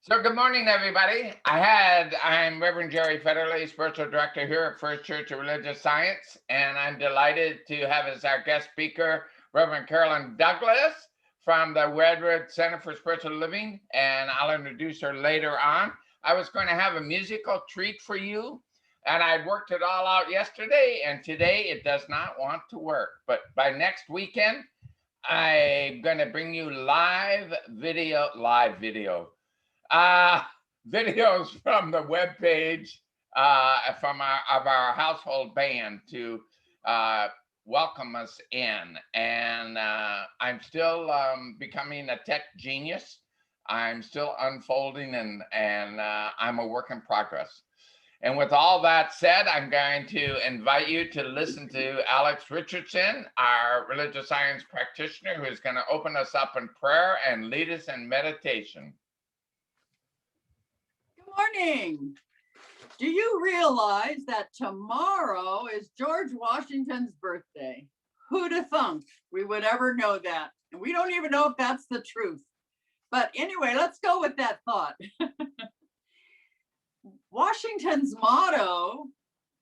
So good morning, everybody. I'm Reverend Jerry Federley, spiritual director here at First Church of Religious Science, and I'm delighted to have as our guest speaker Reverend Carolyn Douglas from the Redwood Center for Spiritual Living, and I'll introduce her later on. I was going to have a musical treat for you, and I'd worked it all out yesterday, and today it does not want to work. But by next weekend, I'm going to bring you live video uh, videos from the webpage from our household band to uh, welcome us in. And I'm still becoming a tech genius. I'm still unfolding, and I'm a work in progress. And with all that said, I'm going to invite you to listen to Alex Richardson, our religious science practitioner, who is going to open us up in prayer and lead us in meditation. Good morning. Do you realize that tomorrow is George Washington's birthday? Who'd have thunk we would ever know that? And we don't even know if that's the truth. But anyway, let's go with that thought. Washington's motto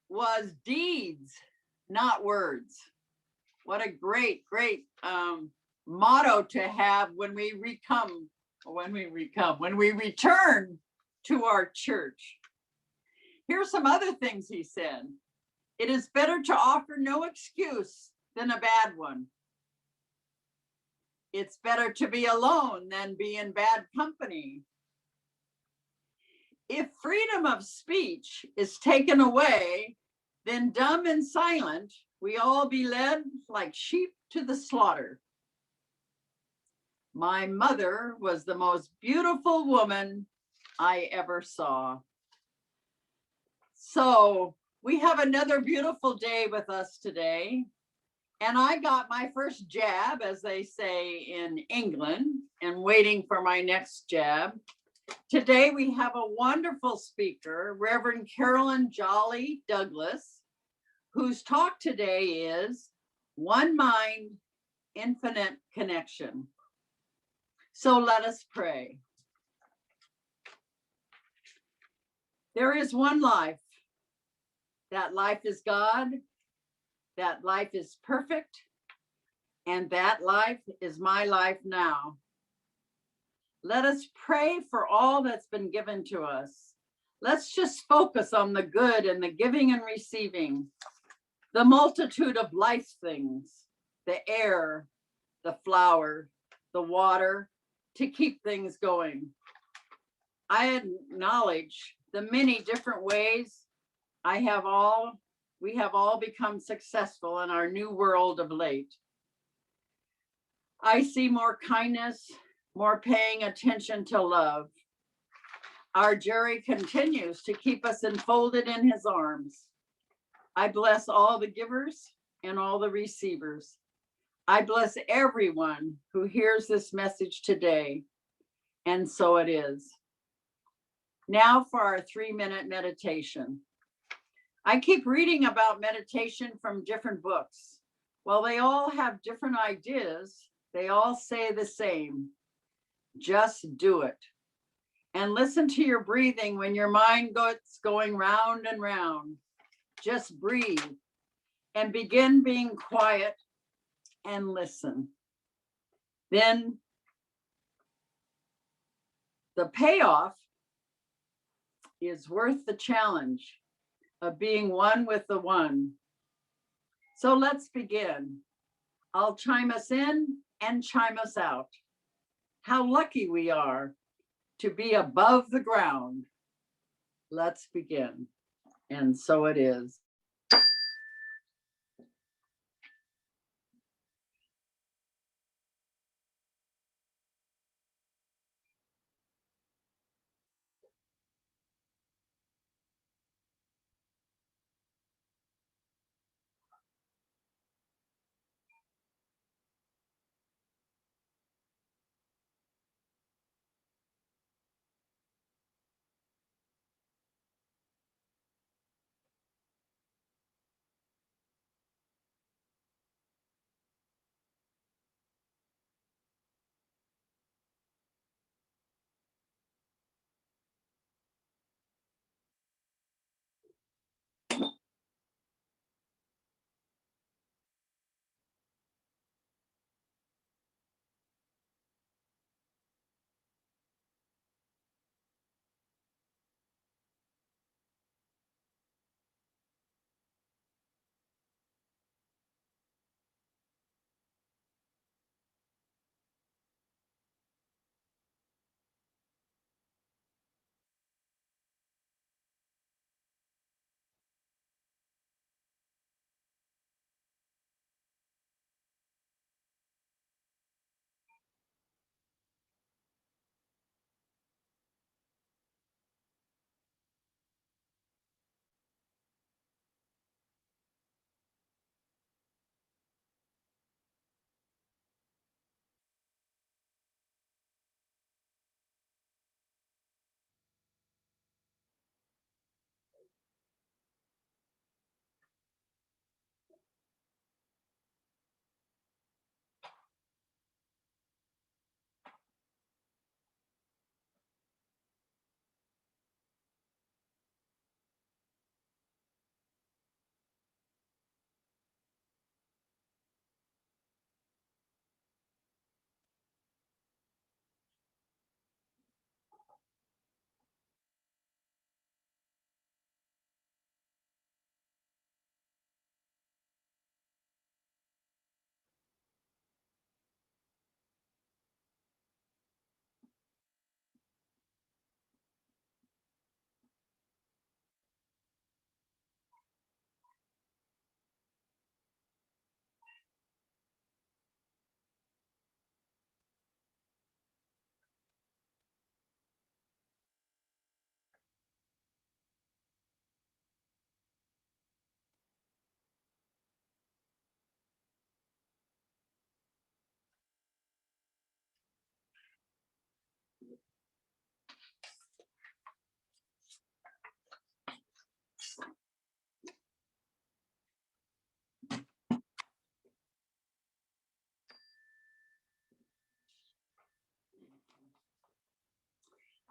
was deeds, not words. What a great motto to have when we return to our church. Here's some other things he said. It is better to offer no excuse than a bad one. It's better to be alone than be in bad company. If freedom of speech is taken away, then dumb and silent, we all be led like sheep to the slaughter. My mother was the most beautiful woman I ever saw. So we have another beautiful day with us today. And I got my first jab, as they say in England, and waiting for my next jab. Today we have a wonderful speaker, Reverend Carolyn Jolly Douglas, whose talk today is One Mind, Infinite Connection. So let us pray. There is one life. That life is God. That life is perfect. And that life is my life now. Let us pray for all that's been given to us. Let's just focus on the good and the giving and receiving, the multitude of life things, the air, the flower, the water, to keep things going. I acknowledge the many different ways we have all become successful in our new world of late. I see more kindness, more paying attention to love. Our Jerry continues to keep us enfolded in his arms. I bless all the givers and all the receivers. I bless everyone who hears this message today. And so it is. Now for our 3-minute meditation. I keep reading about meditation from different books. While they all have different ideas, they all say the same. Just do it. And listen to your breathing when your mind goes going round and round. Just breathe and begin being quiet and listen. Then the payoff is worth the challenge of being one with the one. So let's begin. I'll chime us in and chime us out. How lucky we are to be above the ground. Let's begin. And so it is.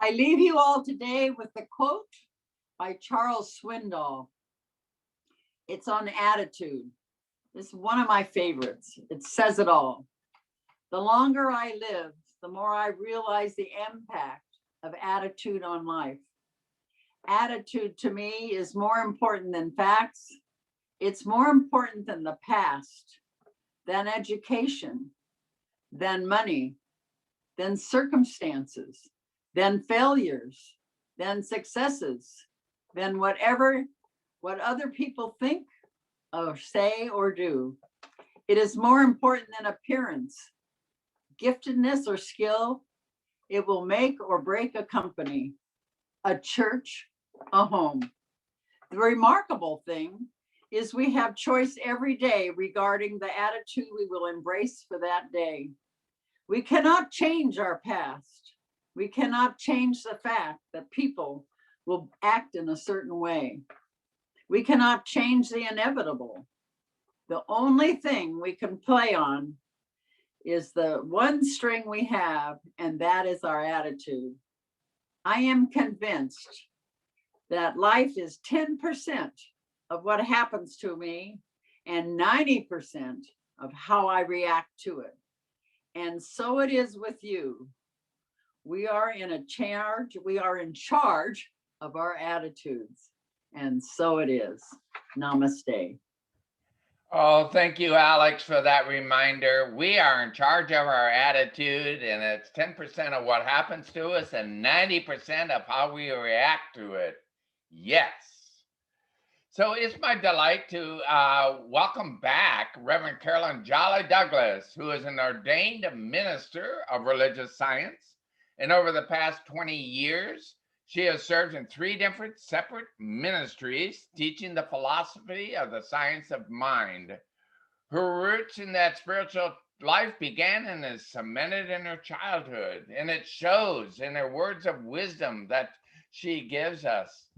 I leave you all today with a quote by Charles Swindoll. It's on attitude. It's one of my favorites. It says it all. The longer I live, the more I realize the impact of attitude on life. Attitude to me is more important than facts. It's more important than the past, than education, than money, than circumstances, than failures, than successes, than what other people think or say or do. It is more important than appearance, giftedness, or skill. It will make or break a company, a church, a home. The remarkable thing is we have choice every day regarding the attitude we will embrace for that day. We cannot change our past. We cannot change the fact that people will act in a certain way. We cannot change the inevitable. The only thing we can play on is the one string we have, and that is our attitude. I am convinced that life is 10% of what happens to me and 90% of how I react to it. And so it is with you. We are in charge of our attitudes. And so it is. Namaste. Oh, thank you, Alex, for that reminder. We are in charge of our attitude, and it's 10% of what happens to us and 90% of how we react to it. Yes. So it's my delight to welcome back Rev Carolyn Jolly Douglas, who is an ordained minister of religious science. And over the past 20 years, she has served in 3 different separate ministries, teaching the philosophy of the science of mind. Her roots in that spiritual life began and is cemented in her childhood, and it shows in her words of wisdom that she gives us.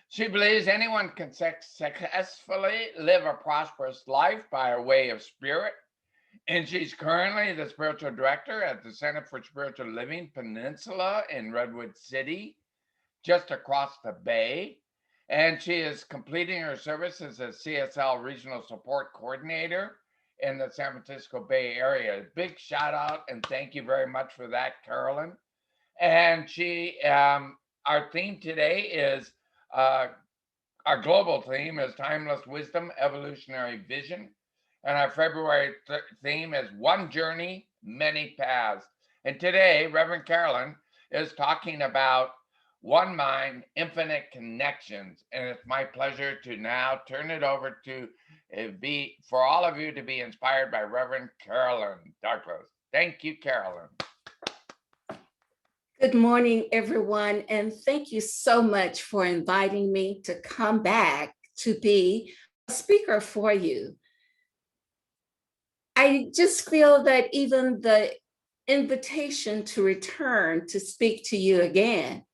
She believes anyone can successfully live a prosperous life by way of spirit, and she's currently the spiritual director at the Center for Spiritual Living Peninsula in Redwood City, just across the bay. And she is completing her service as a CSL Regional Support Coordinator in the San Francisco Bay Area. Big shout out and thank you very much for that, Carolyn. And our theme today is, our global theme is Timeless Wisdom, Evolutionary Vision. And our February theme is One Journey, Many Paths. And today, Reverend Carolyn is talking about one mind, infinite connections. And it's my pleasure to now turn it over to for all of you to be inspired by Reverend Carolyn Douglas. Thank you, Carolyn. Good morning, everyone. And thank you so much for inviting me to come back to be a speaker for you. I just feel that even the invitation to return to speak to you again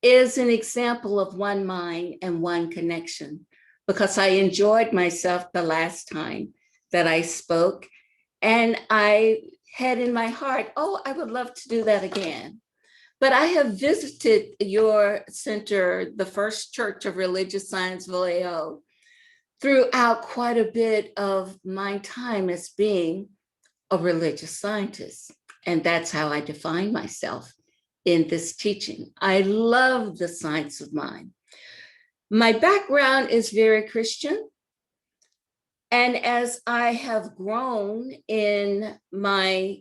is an example of one mind and one connection, because I enjoyed myself the last time that I spoke, and I had in my heart, oh, I would love to do that again. But I have visited your center, the First Church of Religious Science, Vallejo, throughout quite a bit of my time as being a religious scientist. And that's how I define myself in this teaching. I love the science of mind. My background is very Christian. And as I have grown in my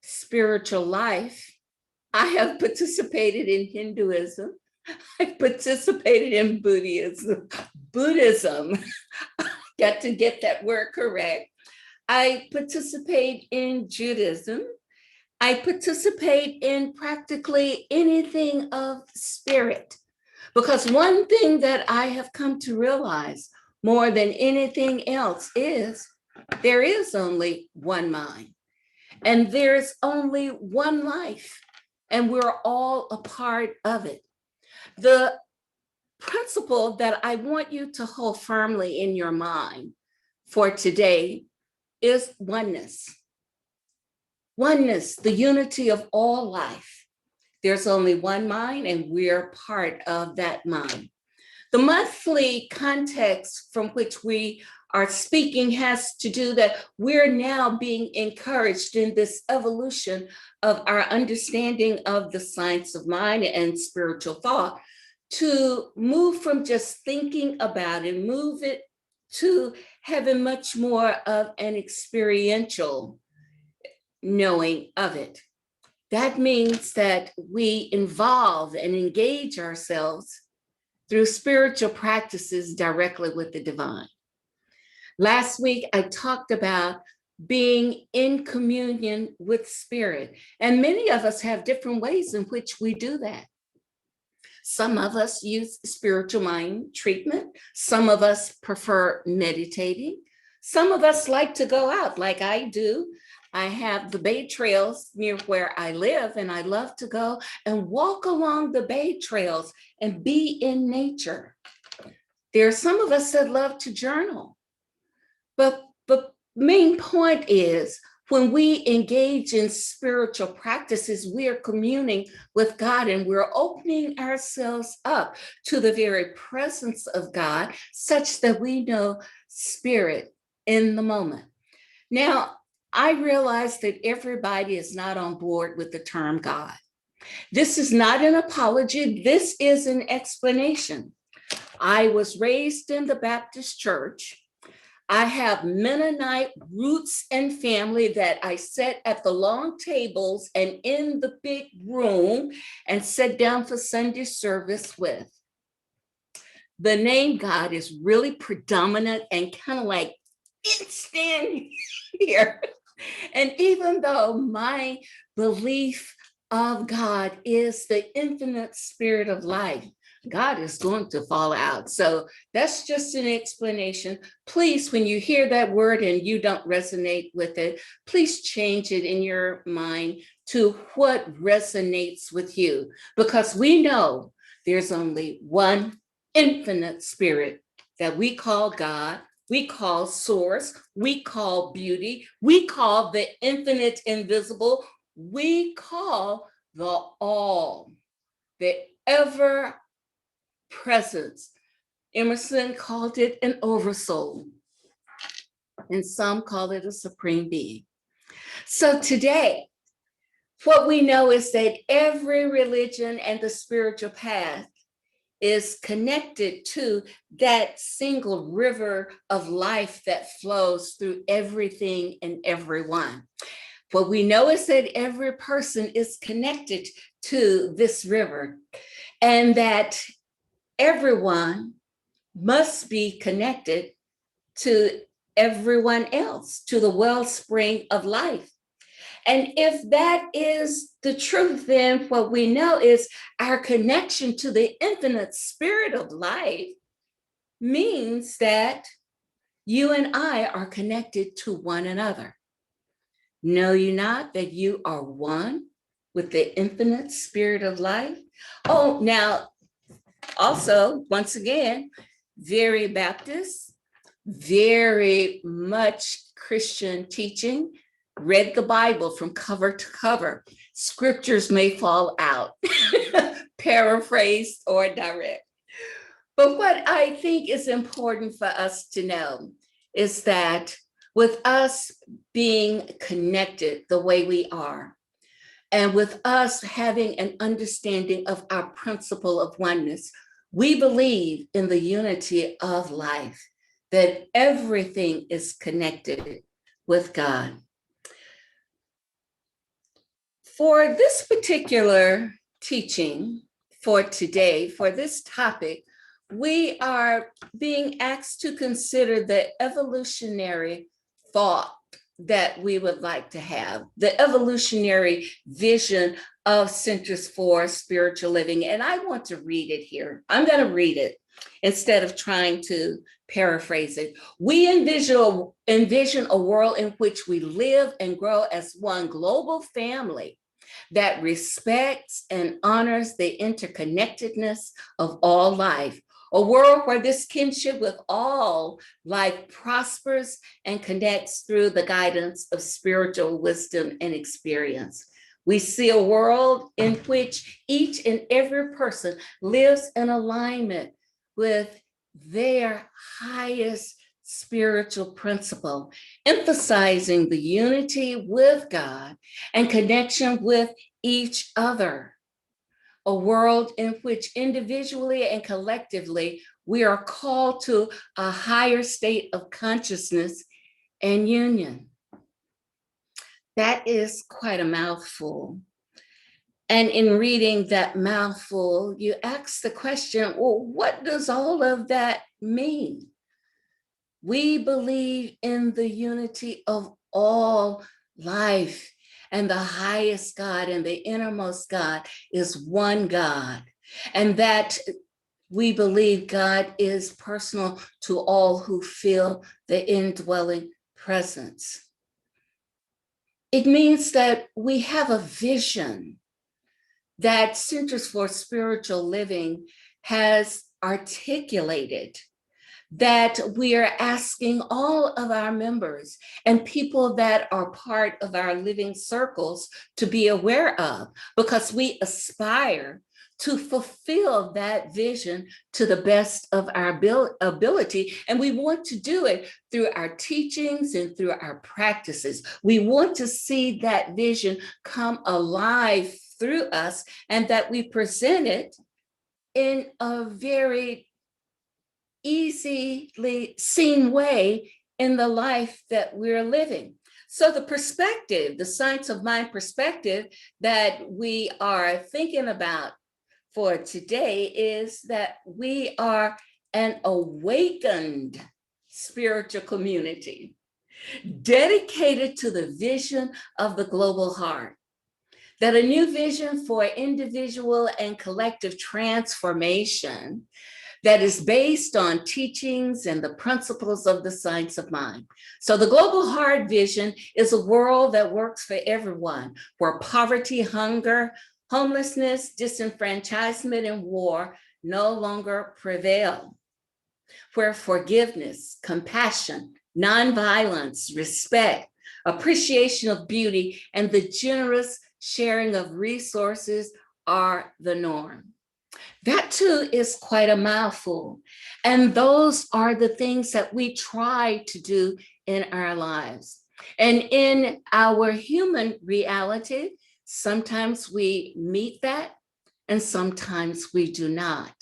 spiritual life, I have participated in Hinduism. I participated in Buddhism. Got to get that word correct. I participate in Judaism. I participate in practically anything of spirit, because one thing that I have come to realize more than anything else is there is only one mind and there's only one life, and we're all a part of it. The principle that I want you to hold firmly in your mind for today is oneness. Oneness, the unity of all life. There's only one mind, and we're part of that mind. The monthly context from which we are speaking has to do that we're now being encouraged in this evolution of our understanding of the science of mind and spiritual thought to move from just thinking about it, move it to having much more of an experiential knowing of it. That means that we involve and engage ourselves through spiritual practices directly with the divine. Last week, I talked about being in communion with spirit, and many of us have different ways in which we do that. Some of us use spiritual mind treatment. Some of us prefer meditating. Some of us like to go out like I do. I have the Bay Trails near where I live, and I love to go and walk along the Bay Trails and be in nature. There are some of us that love to journal. But the main point is when we engage in spiritual practices, we are communing with God and we're opening ourselves up to the very presence of God such that we know spirit in the moment. Now, I realize that everybody is not on board with the term God. This is not an apology. This is an explanation. I was raised in the Baptist church. I have Mennonite roots and family that I sat at the long tables and in the big room and sat down for Sunday service with. The name God is really predominant and kind of like instant here. And even though my belief of God is the infinite spirit of life, God is going to fall out. So that's just an explanation. Please, when you hear that word and you don't resonate with it, please change it in your mind to what resonates with you, because we know there's only one infinite spirit that we call God, we call source, we call beauty, we call the infinite invisible, we call the all, the ever presence. Emerson called it an oversoul, and some call it a supreme being. So today, what we know is that every religion and the spiritual path is connected to that single river of life that flows through everything and everyone. What we know is that every person is connected to this river, and that everyone must be connected to everyone else, to the wellspring of life. And if that is the truth, then what we know is our connection to the infinite spirit of life means that you and I are connected to one another. Know you not that you are one with the infinite spirit of life? Oh, now, also, once again, very Baptist, very much Christian teaching, read the Bible from cover to cover. Scriptures may fall out, paraphrased or direct. But what I think is important for us to know is that with us being connected the way we are, and with us having an understanding of our principle of oneness, we believe in the unity of life, that everything is connected with God. For this particular teaching for today, for this topic, we are being asked to consider the evolutionary thought that we would like to have, the evolutionary vision of Centers for Spiritual Living. And I want to read it here. I'm going to read it instead of trying to paraphrase it. We envision a world in which we live and grow as one global family that respects and honors the interconnectedness of all life. A world where this kinship with all life prospers and connects through the guidance of spiritual wisdom and experience. We see a world in which each and every person lives in alignment with their highest spiritual principle, emphasizing the unity with God and connection with each other. A world in which individually and collectively we are called to a higher state of consciousness and union. That is quite a mouthful. And in reading that mouthful, you ask the question, well, what does all of that mean? We believe in the unity of all life, and the highest God and the innermost God is one God, and that we believe God is personal to all who feel the indwelling presence. It means that we have a vision that Centers for Spiritual Living has articulated, that we are asking all of our members and people that are part of our living circles to be aware of, because we aspire to fulfill that vision to the best of our ability. And we want to do it through our teachings and through our practices. We want to see that vision come alive through us, and that we present it in a very easily seen way in the life that we're living. So the perspective, the science of mind perspective that we are thinking about for today is that we are an awakened spiritual community dedicated to the vision of the global heart. That a new vision for individual and collective transformation that is based on teachings and the principles of the science of mind. So the global heart vision is a world that works for everyone, where poverty, hunger, homelessness, disenfranchisement, and war no longer prevail, where forgiveness, compassion, nonviolence, respect, appreciation of beauty, and the generous sharing of resources are the norm. That too is quite a mouthful. And those are the things that we try to do in our lives. And in our human reality, sometimes we meet that and sometimes we do not.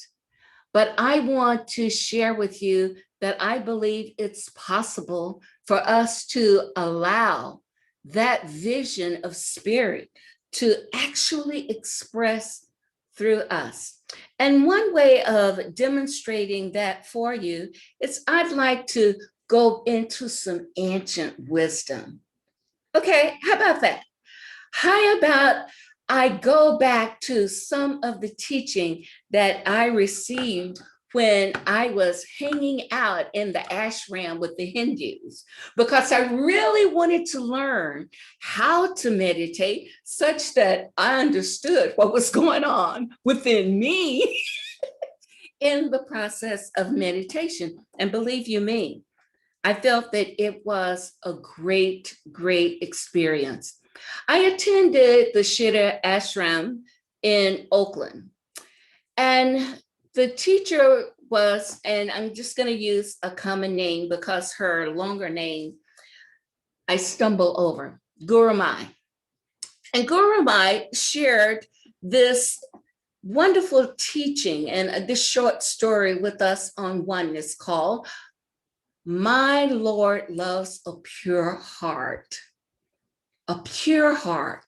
But I want to share with you that I believe it's possible for us to allow that vision of spirit to actually express through us. And one way of demonstrating that for you is I'd like to go into some ancient wisdom. Okay, how about that? How about I go back to some of the teaching that I received when I was hanging out in the ashram with the Hindus, because I really wanted to learn how to meditate such that I understood what was going on within me in the process of meditation. And believe you me, I felt that it was a great, great experience. I attended the Shira Ashram in Oakland, and the teacher was, and I'm just going to use a common name because her longer name I stumble over, Guru Mai. And Guru Mai shared this wonderful teaching and this short story with us on oneness called My Lord Loves a Pure Heart. A pure heart.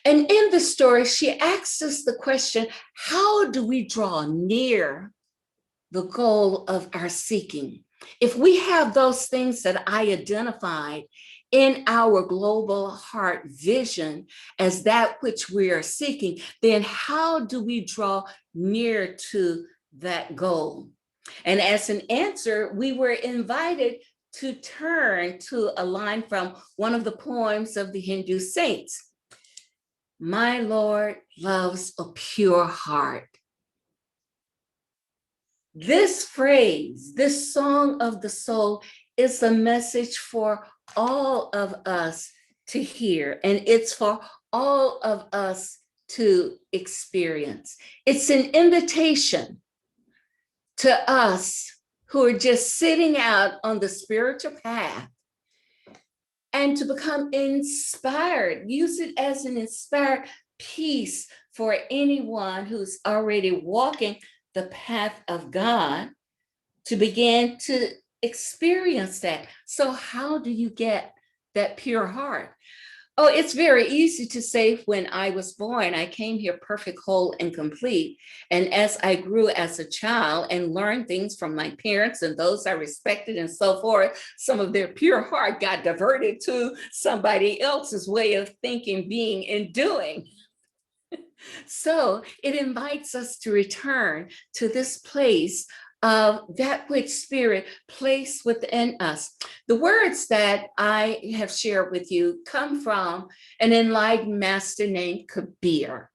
And in the story, she asks us the question, how do we draw near the goal of our seeking? If we have those things that I identified in our global heart vision as that which we are seeking, then how do we draw near to that goal? And as an answer, we were invited to turn to a line from one of the poems of the Hindu saints. My Lord loves a pure heart. This phrase, this song of the soul, is a message for all of us to hear, and it's for all of us to experience. It's an invitation to us who are just sitting out on the spiritual path and to become inspired. Use it as an inspired piece for anyone who's already walking the path of God to begin to experience that. So how do you get that pure heart? Oh, it's very easy to say, when I was born, I came here perfect, whole, and complete. And as I grew as a child and learned things from my parents and those I respected and so forth, some of their pure heart got diverted to somebody else's way of thinking, being, and doing. So it invites us to return to this place of that which Spirit placed within us. The words that I have shared with you come from an enlightened master named Kabir.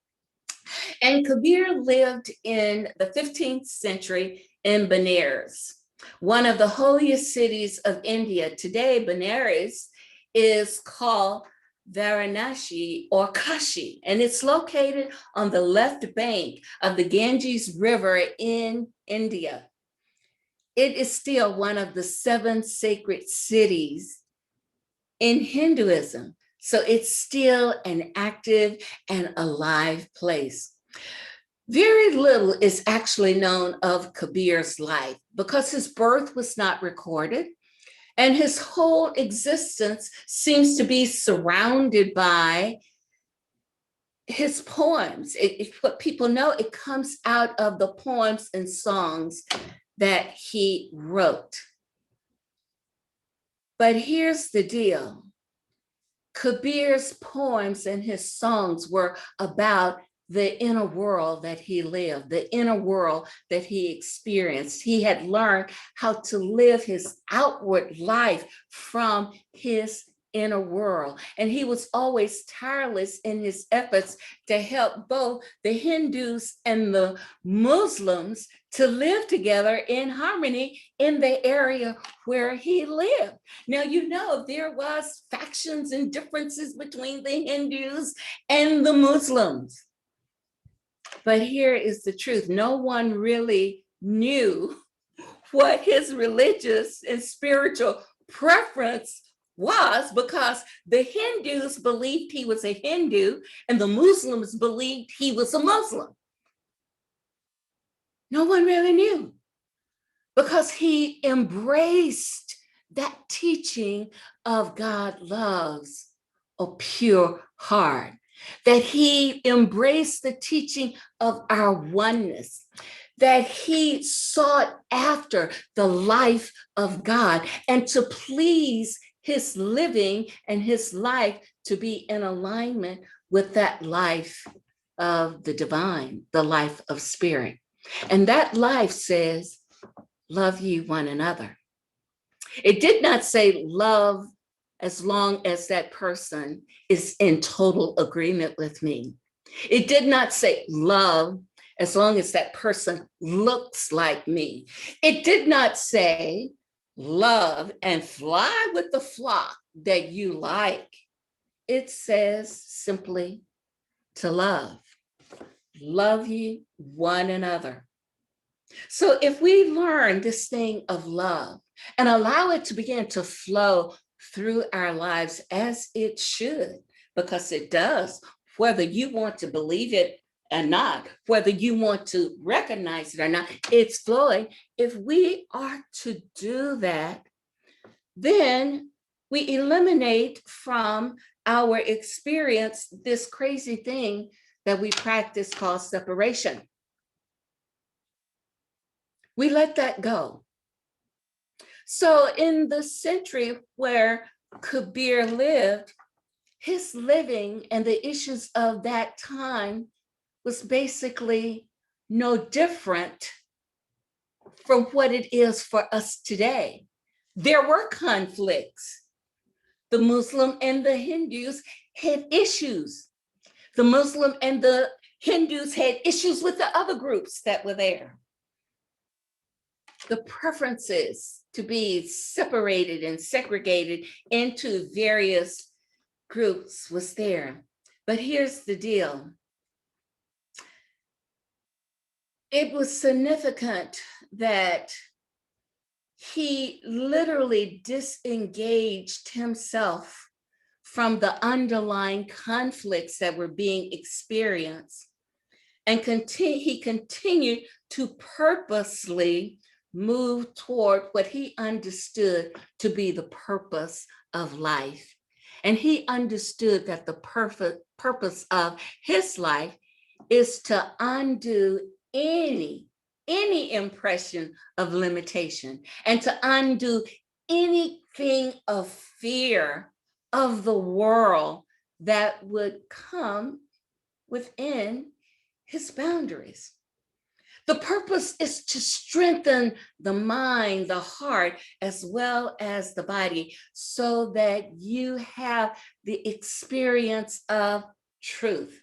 And Kabir lived in the 15th century in Benares, one of the holiest cities of India. Today, Benares is called Varanasi or Kashi, and it's located on the left bank of the Ganges River in India. It is still one of the 7 sacred cities in Hinduism. So it's still an active and alive place. Very little is actually known of Kabir's life because his birth was not recorded, and his whole existence seems to be surrounded by his poems. What people know, it comes out of the poems and songs that he wrote. But here's the deal. Kabir's poems and his songs were about the inner world that he lived, the inner world that he experienced. He had learned how to live his outward life from his inner world. And he was always tireless in his efforts to help both the Hindus and the Muslims to live together in harmony in the area where he lived. Now, you know, there was factions and differences between the Hindus and the Muslims. But here is the truth. No one really knew what his religious and spiritual preference was, because the Hindus believed he was a Hindu and the Muslims believed he was a Muslim. No one really knew, because he embraced that teaching of God loves a pure heart, that he embraced the teaching of our oneness, that he sought after the life of God and to please his living and his life to be in alignment with that life of the divine, the life of spirit. And that life says, love ye one another. It did not say love as long as that person is in total agreement with me. It did not say love as long as that person looks like me. It did not say love and fly with the flock that you like. It says simply to love. Love ye one another. So if we learn this thing of love and allow it to begin to flow through our lives as it should, because it does, whether you want to believe it or not, whether you want to recognize it or not, it's flowing. If we are to do that, then we eliminate from our experience this crazy thing that we practice called separation. We let that go. So in the century where Kabir lived, his living and the issues of that time was basically no different from what it is for us today. There were conflicts. The Muslim and the Hindus had issues. The Muslim and the Hindus had issues with the other groups that were there. The preferences to be separated and segregated into various groups was there. But here's the deal. It was significant that he literally disengaged himself from the underlying conflicts that were being experienced. And he continued to purposely move toward what he understood to be the purpose of life. And he understood that the purpose of his life is to undo any impression of limitation and to undo anything of fear of the world that would come within his boundaries. The purpose is to strengthen the mind, the heart, as well as the body, so that you have the experience of truth.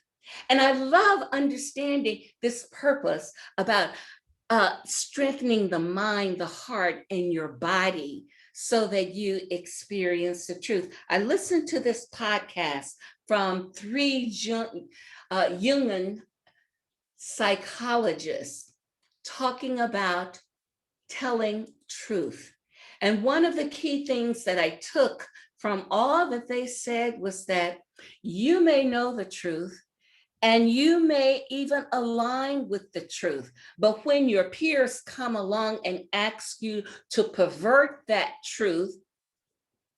And I love understanding this purpose about strengthening the mind, the heart, and your body so that you experience the truth. I listened to this podcast from 3 Jungian psychologists talking about telling truth. And one of the key things that I took from all that they said was that you may know the truth and you may even align with the truth, but when your peers come along and ask you to pervert that truth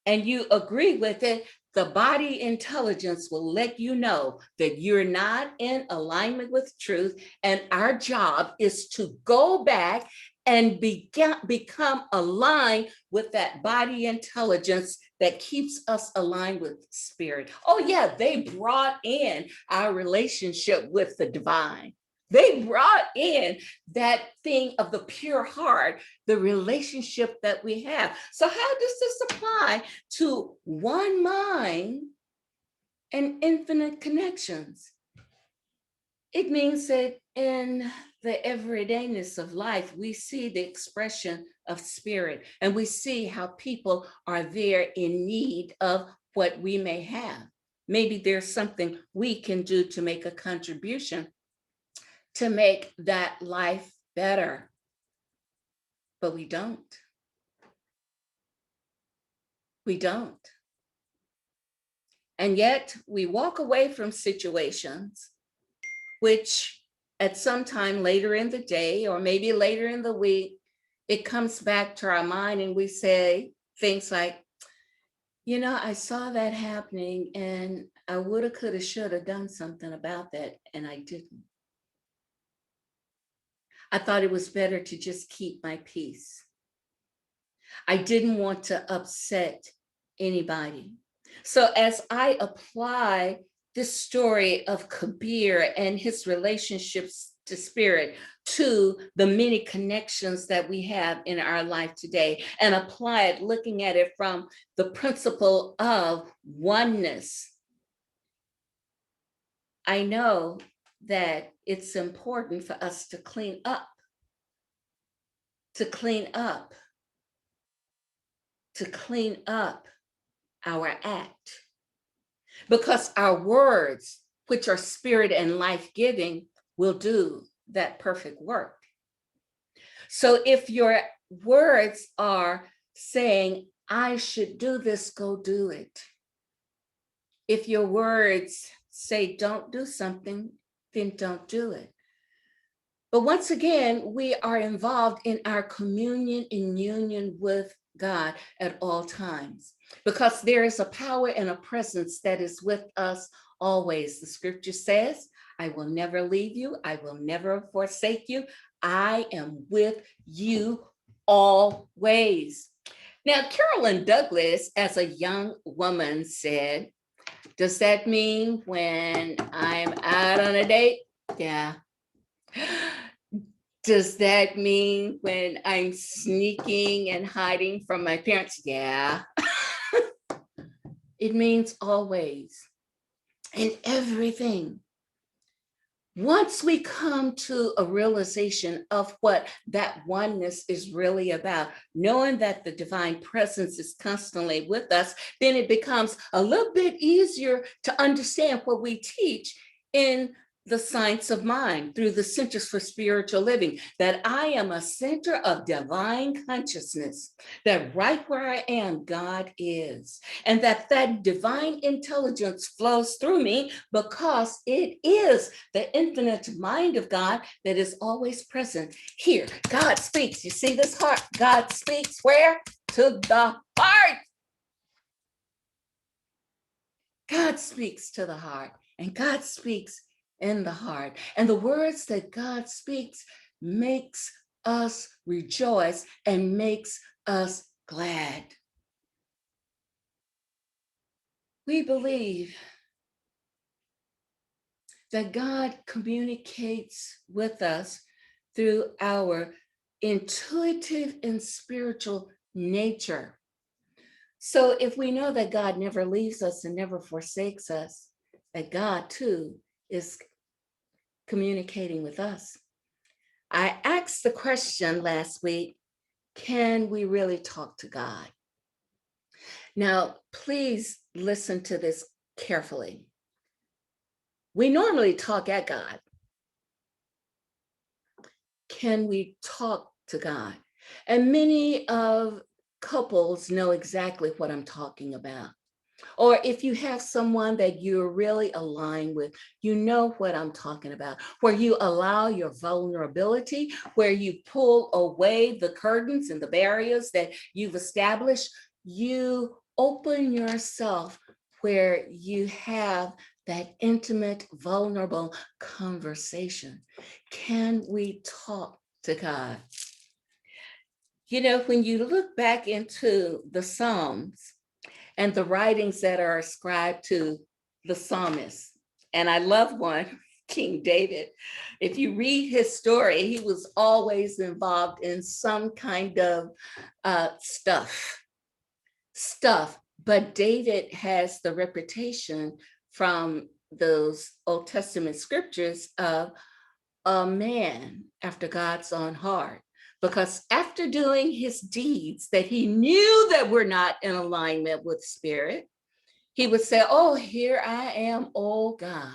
and you agree with it, the body intelligence will let you know that you're not in alignment with truth. And our job is to go back and become aligned with that body intelligence that keeps us aligned with spirit. Oh yeah, they brought in our relationship with the divine. They brought in that thing of the pure heart, the relationship that we have. So how does this apply to one mind and infinite connections? It means that in the everydayness of life, we see the expression of spirit, and we see how people are there in need of what we may have. Maybe there's something we can do to make a contribution to make that life better, but we don't. We don't. And yet we walk away from situations which at some time later in the day, or maybe later in the week, it comes back to our mind and we say things like, you know, I saw that happening and I woulda, coulda, shoulda done something about that, and I didn't. I thought it was better to just keep my peace. I didn't want to upset anybody. So as I apply this story of Kabir and his relationships to spirit to the many connections that we have in our life today, and apply it, looking at it from the principle of oneness, I know that it's important for us to clean up, our act. Because our words, which are spirit and life-giving, will do that perfect work. So if your words are saying, I should do this, go do it. If your words say, don't do something, then don't do it. But once again, we are involved in our communion in union with God at all times, because there is a power and a presence that is with us always. The scripture says, I will never leave you. I will never forsake you. I am with you always. Now, Carolyn Douglas, as a young woman, said, does that mean when I'm out on a date? Yeah. Does that mean when I'm sneaking and hiding from my parents? Yeah. It means always, in everything. Once we come to a realization of what that oneness is really about, knowing that the divine presence is constantly with us, then it becomes a little bit easier to understand what we teach in the science of mind through the Centers for Spiritual Living, that I am a center of divine consciousness, that right where I am, God is, and that divine intelligence flows through me because it is the infinite mind of God that is always present here. God speaks. You see this heart? God speaks where? To the heart. God speaks to the heart, and God speaks in the heart. And the words that God speaks makes us rejoice and makes us glad. We believe that God communicates with us through our intuitive and spiritual nature. So if we know that God never leaves us and never forsakes us, that God too is communicating with us. I asked the question last week, can we really talk to God? Now, please listen to this carefully. We normally talk at God. Can we talk to God? And many of couples know exactly what I'm talking about. Or if you have someone that you're really aligned with, you know what I'm talking about, where you allow your vulnerability, where you pull away the curtains and the barriers that you've established, you open yourself where you have that intimate, vulnerable conversation. Can we talk to God? You know, when you look back into the Psalms, and the writings that are ascribed to the psalmist. And I love one, King David. If you read his story, he was always involved in some kind of stuff. But David has the reputation from those Old Testament scriptures of a man after God's own heart. Because after doing his deeds that he knew that were not in alignment with spirit, he would say, oh, here I am, oh God.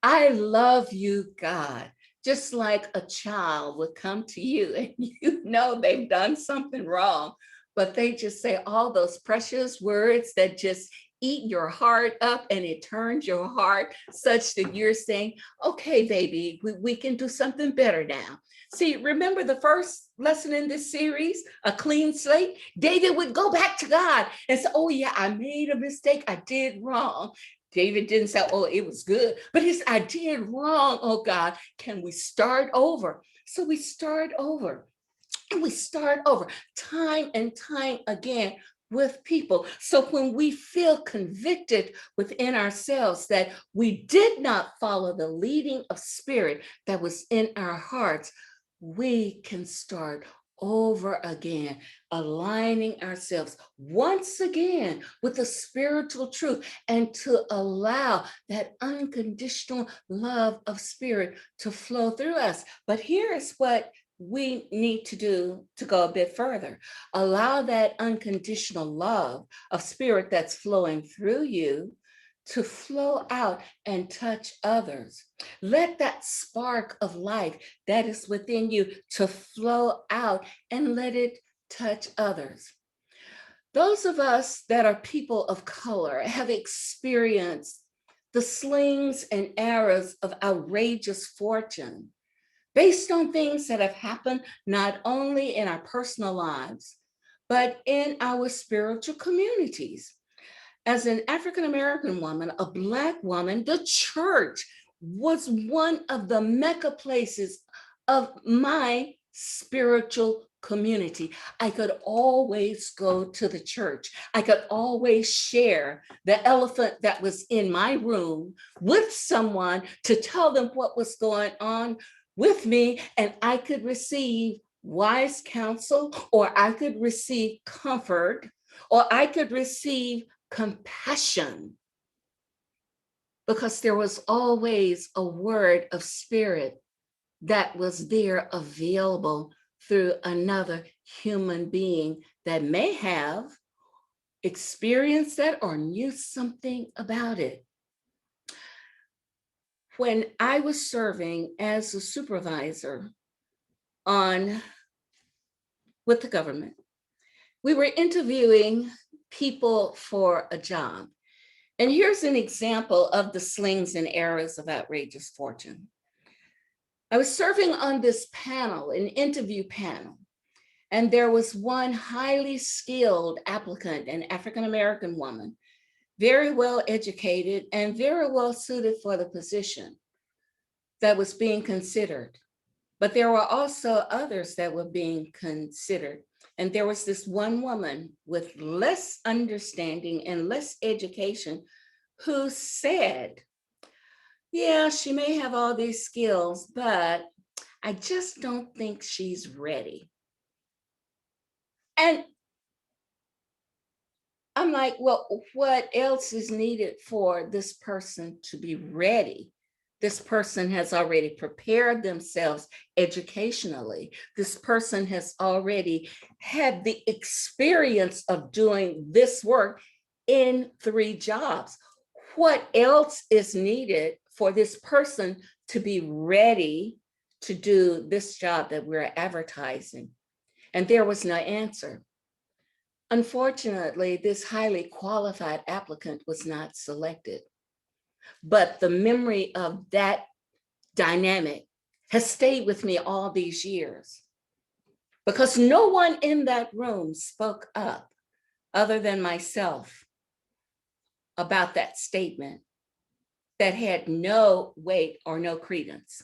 I love you, God. Just like a child would come to you and you know they've done something wrong, but they just say all those precious words that just eat your heart up, and it turns your heart such that you're saying, okay, baby, we can do something better now. See, remember the first lesson in this series, a clean slate? David would go back to God and say, oh yeah, I made a mistake. I did wrong. David didn't say, oh, it was good, but I did wrong. Oh God, can we start over? So we start over. And we start over time and time again with people. So when we feel convicted within ourselves that we did not follow the leading of spirit that was in our hearts, we can start over again, aligning ourselves once again with the spiritual truth and to allow that unconditional love of spirit to flow through us. But here's what we need to do to go a bit further. Allow that unconditional love of spirit that's flowing through you to flow out and touch others. Let that spark of life that is within you to flow out and let it touch others. Those of us that are people of color have experienced the slings and arrows of outrageous fortune based on things that have happened not only in our personal lives, but in our spiritual communities. As an African-American woman, a Black woman, the church was one of the mecca places of my spiritual community. I could always go to the church. I could always share the elephant that was in my room with someone to tell them what was going on with me, and I could receive wise counsel, or I could receive comfort, or I could receive compassion. because there was always a word of spirit that was there available through another human being that may have experienced that or knew something about it. When I was serving as a supervisor with the government, we were interviewing people for a job. And here's an example of the slings and arrows of outrageous fortune. I was serving on this panel, an interview panel, and there was one highly skilled applicant, an African-American woman, very well educated and very well suited for the position that was being considered. But there were also others that were being considered. And there was this one woman with less understanding and less education who said, yeah, she may have all these skills, but I just don't think she's ready. And I'm like, well, what else is needed for this person to be ready? This person has already prepared themselves educationally. This person has already had the experience of doing this work in 3 jobs. What else is needed for this person to be ready to do this job that we're advertising? And there was no answer. Unfortunately, this highly qualified applicant was not selected. But the memory of that dynamic has stayed with me all these years, because no one in that room spoke up other than myself about that statement that had no weight or no credence.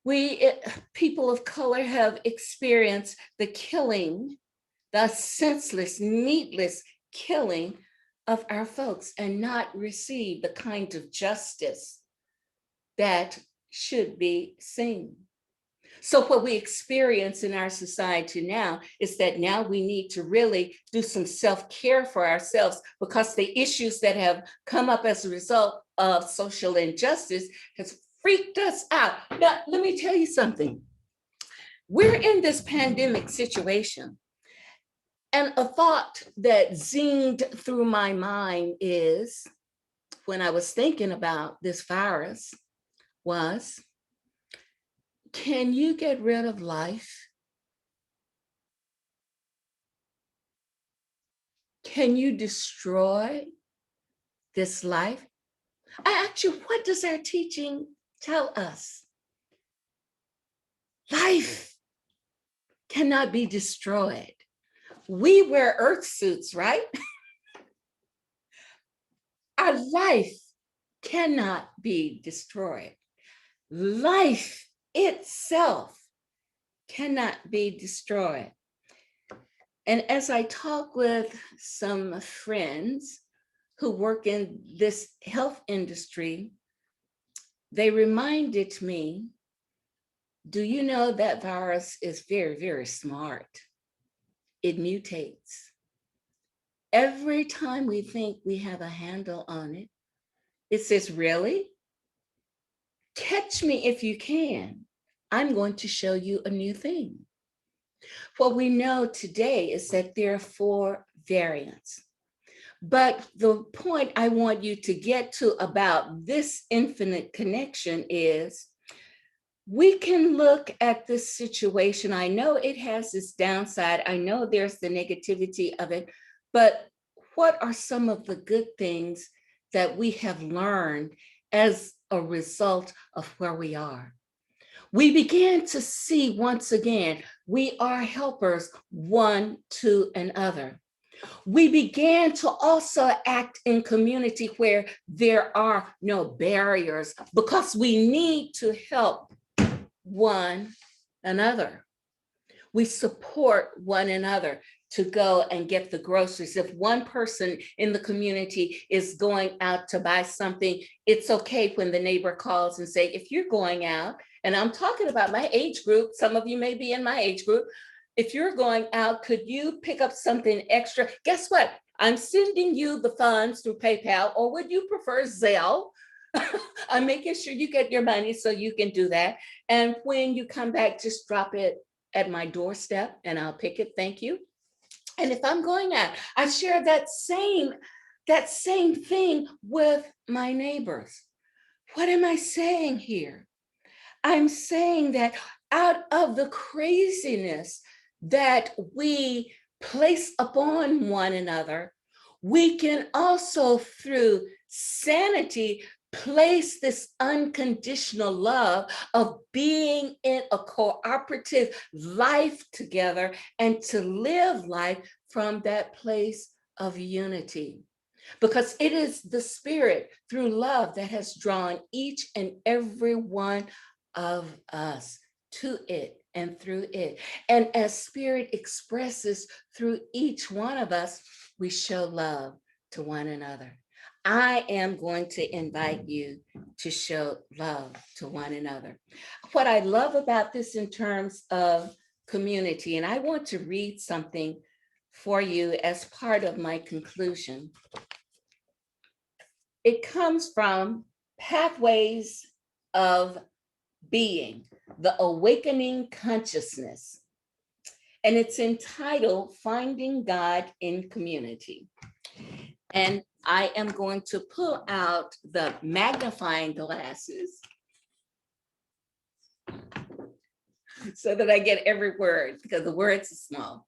We, people of color, have experienced the killing, the senseless, needless killing of our folks and not receive the kind of justice that should be seen. So what we experience in our society now is that now we need to really do some self-care for ourselves, because the issues that have come up as a result of social injustice has freaked us out. Now, let me tell you something. We're in this pandemic situation. And a thought that zinged through my mind is, when I was thinking about this virus, was, can you get rid of life? Can you destroy this life? I ask you, what does our teaching tell us? Life cannot be destroyed. We wear earth suits, right? Our life cannot be destroyed. Life itself cannot be destroyed. And as I talk with some friends who work in this health industry, they reminded me, do you know that virus is very, very smart? It mutates. Every time we think we have a handle on it, it says, really? Catch me if you can. I'm going to show you a new thing. What we know today is that there are 4 variants. But the point I want you to get to about this infinite connection is, we can look at this situation. I know it has this downside. I know there's the negativity of it, but what are some of the good things that we have learned as a result of where we are? We began to see, once again, we are helpers one to another. We began to also act in community where there are no barriers, because we need to help one another. We support one another to go and get the groceries. If one person in the community is going out to buy something, it's okay when the neighbor calls and say, if you're going out, and I'm talking about my age group, some of you may be in my age group, if you're going out, could you pick up something extra? Guess what? I'm sending you the funds through PayPal, or would you prefer Zelle? I'm making sure you get your money so you can do that. And when you come back, just drop it at my doorstep and I'll pick it. Thank you. And if I'm going out, I share that same thing with my neighbors. What am I saying here? I'm saying that out of the craziness that we place upon one another, we can also, through sanity, place this unconditional love of being in a cooperative life together and to live life from that place of unity. Because it is the Spirit through love that has drawn each and every one of us to it and through it. And as Spirit expresses through each one of us, we show love to one another. I am going to invite you to show love to one another. What I love about this in terms of community, and I want to read something for you as part of my conclusion. It comes from Pathways of Being, the Awakening Consciousness. And it's entitled Finding God in Community. And I am going to pull out the magnifying glasses so that I get every word, because the words are small.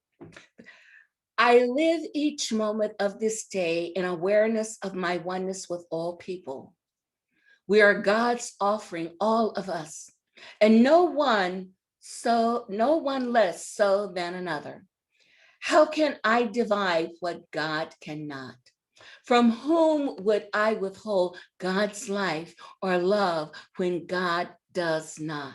I live each moment of this day in awareness of my oneness with all people. We are God's offering, all of us, and no one less so than another. How can I divide what God cannot? From whom would I withhold God's life or love when God does not?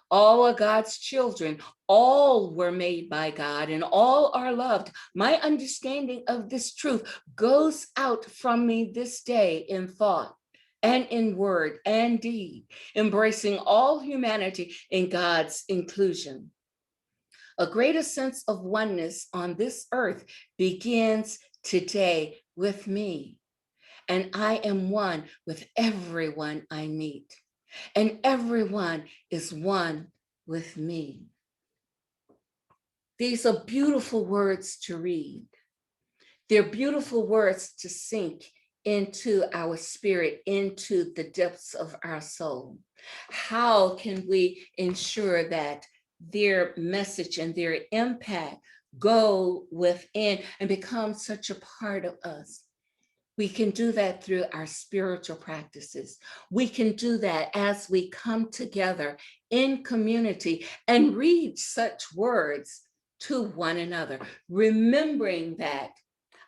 All are God's children. All were made by God and all are loved. My understanding of this truth goes out from me this day in thought and in word and deed, embracing all humanity in God's inclusion. A greater sense of oneness on this earth begins today with me, and I am one with everyone I meet, and everyone is one with me. These are beautiful words to read. They're beautiful words to sink into our spirit, into the depths of our soul. How can we ensure that their message and their impact go within and become such a part of us? We can do that through our spiritual practices. We can do that as we come together in community and read such words to one another, remembering that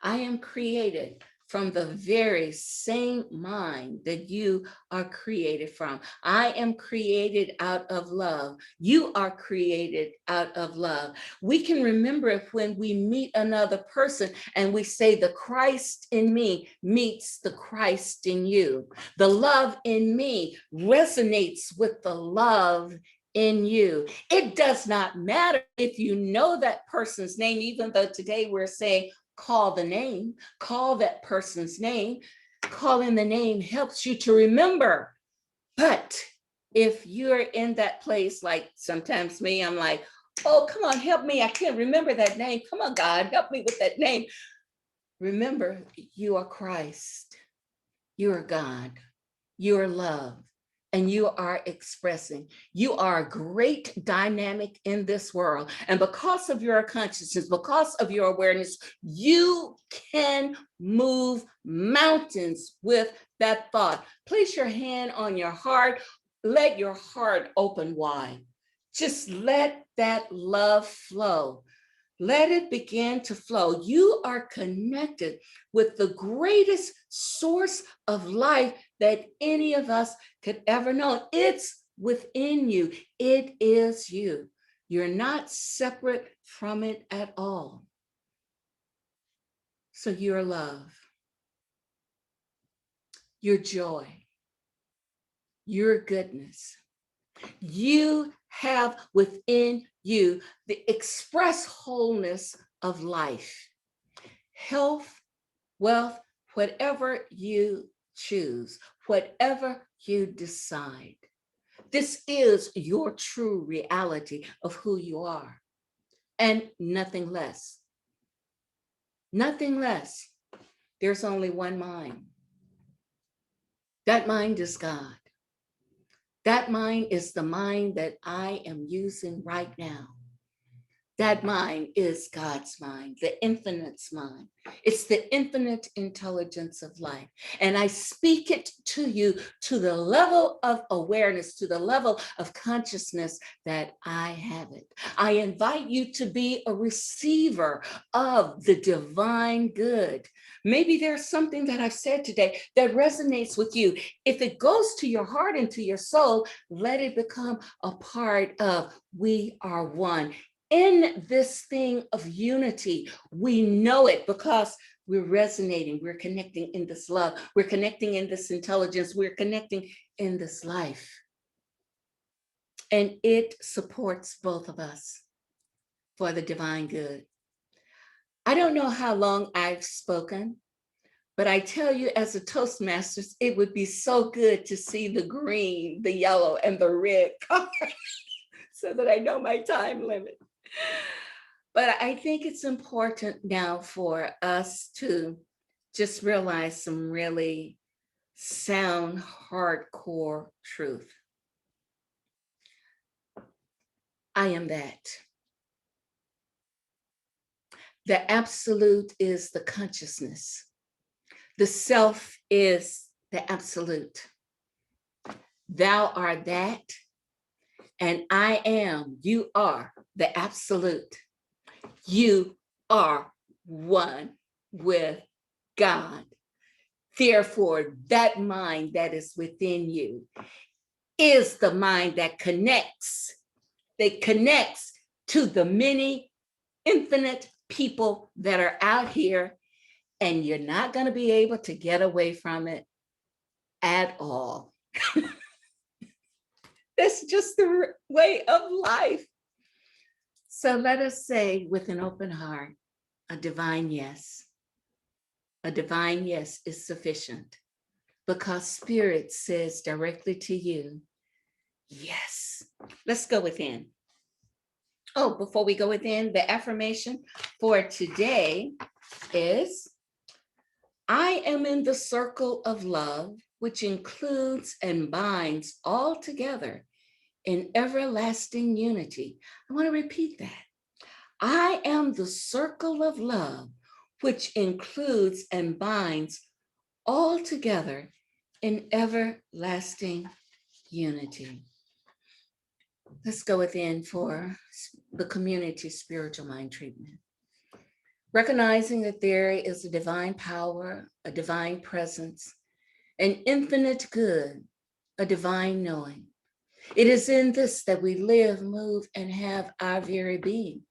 I am created from the very same mind that you are created from. I am created out of love. You are created out of love. We can remember it when we meet another person and we say, the Christ in me meets the Christ in you. The love in me resonates with the love in you. It does not matter if you know that person's name, even though today we're saying, call the name, call that person's name. Calling the name helps you to remember. But if you're in that place, like sometimes me, I'm like, oh, come on, help me. I can't remember that name. Come on, God, help me with that name. Remember, you are Christ. You are God. You are love. And you are expressing. You are a great dynamic in this world. And because of your consciousness, because of your awareness, you can move mountains with that thought. Place your hand on your heart. Let your heart open wide. Just let that love flow. Let it begin to flow. You are connected with the greatest source of life that any of us could ever know. It's within you. It is you. You're not separate from it at all. So your love, your joy, your goodness, you have within you the express wholeness of life. health, wealth, whatever you choose, whatever you decide. This is your true reality of who you are, and nothing less. Nothing less. There's only one mind. That mind is God. That mind is the mind that I am using right now. That mind is God's mind, the infinite's mind. It's the infinite intelligence of life. And I speak it to you to the level of awareness, to the level of consciousness that I have it. I invite you to be a receiver of the divine good. Maybe there's something that I've said today that resonates with you. If it goes to your heart and to your soul, let it become a part of we are one. In this thing of unity, we know it because we're resonating, we're connecting in this love, we're connecting in this intelligence, we're connecting in this life. And it supports both of us for the divine good. I don't know how long I've spoken, but I tell you as a Toastmasters, it would be so good to see the green, the yellow, and the red color so that I know my time limit. But I think it's important now for us to just realize some really sound, hardcore truth. I am that. The absolute is the consciousness. The self is the absolute. Thou art that, and I am, you are the absolute. You are one with God. Therefore, that mind that is within you is the mind that connects to the many infinite people that are out here, and you're not going to be able to get away from it at all. That's just the way of life. So let us say with an open heart, a divine yes. A divine yes is sufficient because Spirit says directly to you, yes. Let's go within. Oh, before we go within, the affirmation for today is, I am in the circle of love, which includes and binds all together in everlasting unity. I want to repeat that. I am the circle of love, which includes and binds all together in everlasting unity. Let's go within for the community spiritual mind treatment. Recognizing that there is a divine power, a divine presence, an infinite good, a divine knowing. It is in this that we live, move, and have our very being.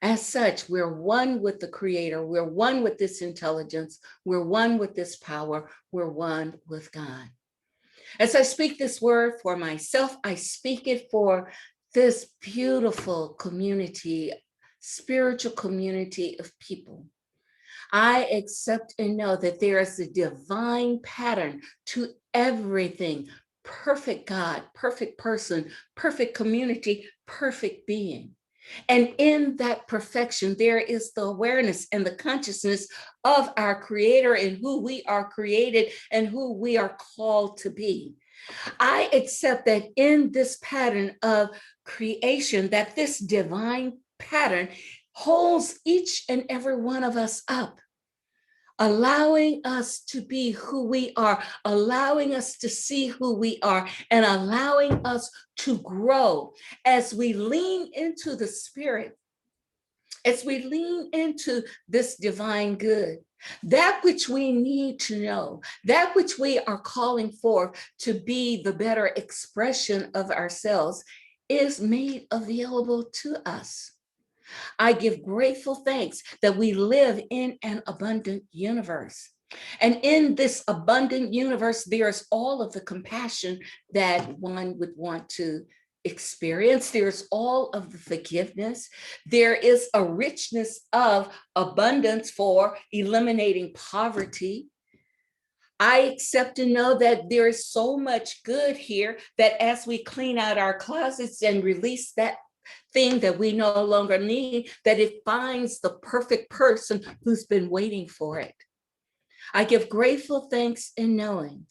As such, we're one with the Creator, we're one with this intelligence, we're one with this power, we're one with God. As I speak this word for myself, I speak it for this beautiful community, spiritual community of people. I accept and know that there is a divine pattern to everything. Perfect God, perfect person, perfect community, perfect being. And in that perfection, there is the awareness and the consciousness of our Creator and who we are created and who we are called to be. I accept that in this pattern of creation, that this divine pattern holds each and every one of us up, allowing us to be who we are, allowing us to see who we are, and allowing us to grow as we lean into the Spirit, as we lean into this divine good, that which we need to know, that which we are calling for to be the better expression of ourselves is made available to us. I give grateful thanks that we live in an abundant universe. And in this abundant universe, there's all of the compassion that one would want to experience. There's all of the forgiveness. There is a richness of abundance for eliminating poverty. I accept and know that there is so much good here that as we clean out our closets and release that thing that we no longer need, that it finds the perfect person who's been waiting for it. I give grateful thanks in knowing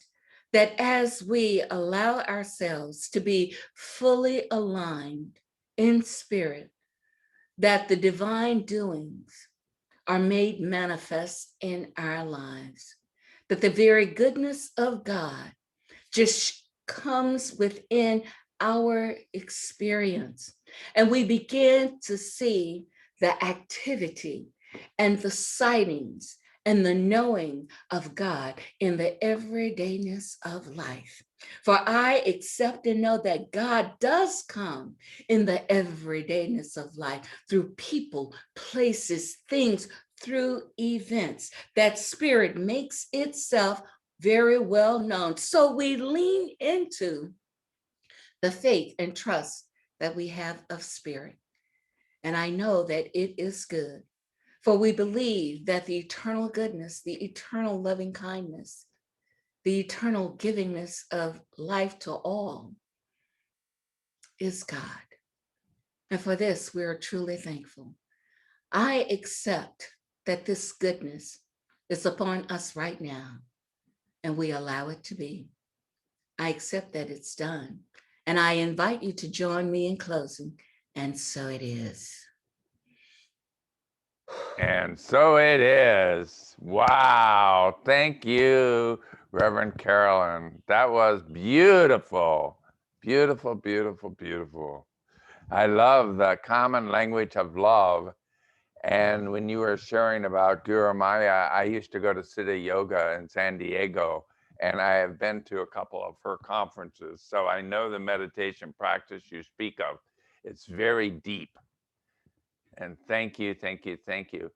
that as we allow ourselves to be fully aligned in spirit, that the divine doings are made manifest in our lives, that the very goodness of God just comes within our experience. And we begin to see the activity and the sightings and the knowing of God in the everydayness of life. For I accept and know that God does come in the everydayness of life through people, places, things, through events. That spirit makes itself very well known. So we lean into the faith and trust that we have of spirit. And I know that it is good. For we believe that the eternal goodness, the eternal loving kindness, the eternal givingness of life to all is God. And for this, we are truly thankful. I accept that this goodness is upon us right now, and we allow it to be. I accept that it's done. And I invite you to join me in closing. And so it is. And so it is. Wow. Thank you, Reverend Carolyn. That was beautiful. Beautiful, beautiful, beautiful. I love the common language of love. And when you were sharing about Guru Maya, I used to go to Siddha Yoga in San Diego, and I have been to a couple of her conferences. So I know the meditation practice you speak of. It's very deep. And thank you, thank you, thank you.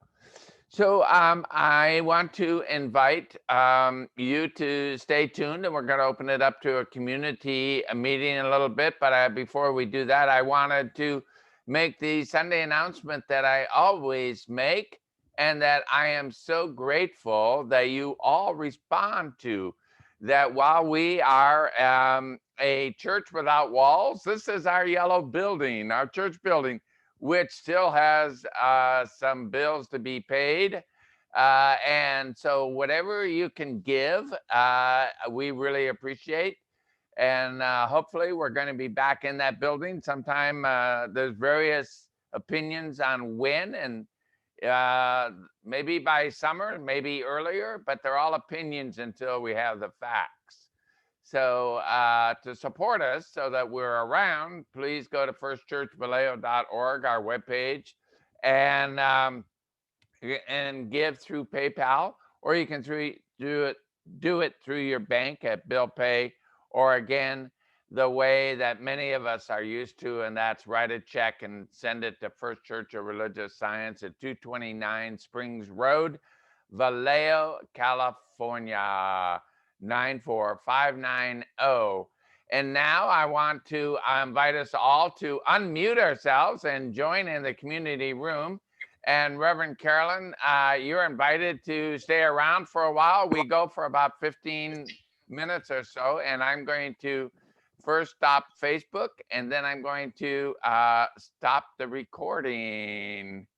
So I want to invite you to stay tuned, and we're going to open it up to a community meeting in a little bit. But before we do that, I wanted to make the Sunday announcement that I always make, and that I am so grateful that you all respond to. That while we are a church without walls, this is our yellow building, our church building, which still has some bills to be paid. And so whatever you can give, we really appreciate. And hopefully we're going to be back in that building sometime. There's various opinions on when, and maybe by summer, maybe earlier, but they're all opinions until we have the facts. So to support us so that we're around, please go to firstchurchvallejo.org, our webpage, and give through PayPal, or you can do it through your bank at Bill Pay, or again, the way that many of us are used to, and that's write a check and send it to First Church of Religious Science at 229 Springs Road, Vallejo, California, 94590. And now I want to invite us all to unmute ourselves and join in the community room. And Reverend Carolyn, you're invited to stay around for a while. We go for about 15 minutes or so, and I'm going to first stop Facebook, and then I'm going to stop the recording.